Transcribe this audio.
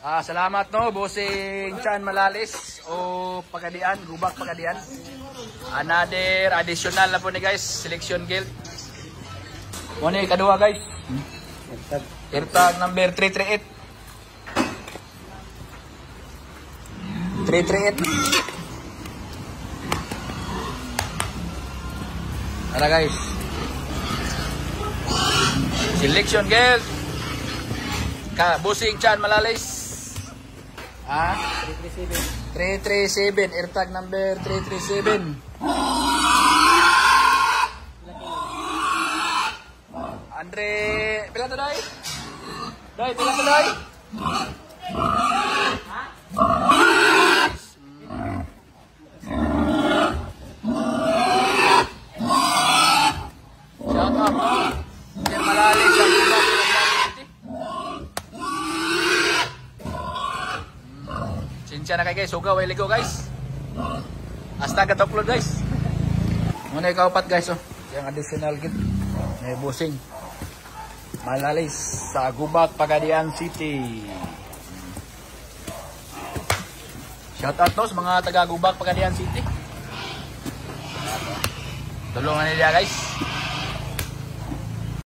Salamat no, Bossing Chan Malalis o Pagadian, Gubak Pagadian. Another additional na po ni guys, selection guild. Ano yung kadua guys? AirTag number 338. 338. Ano guys? Selection guild. Bossing Chan Malalis. 337. AirTag number 337. Andre, pila to dai? Dai, pila to dai? Shout out. Chan Malalis sa Gubak. Sinsya na kay guys, sugaw ay ligo guys. Hasta kat-upload guys. Muna ikaw pat guys oh. Yung additional kit. May Bossing Malalis sa Gubak, Pagadian City. Shout out to sa mga taga Gubak, Pagadian City. Tulungan nila guys.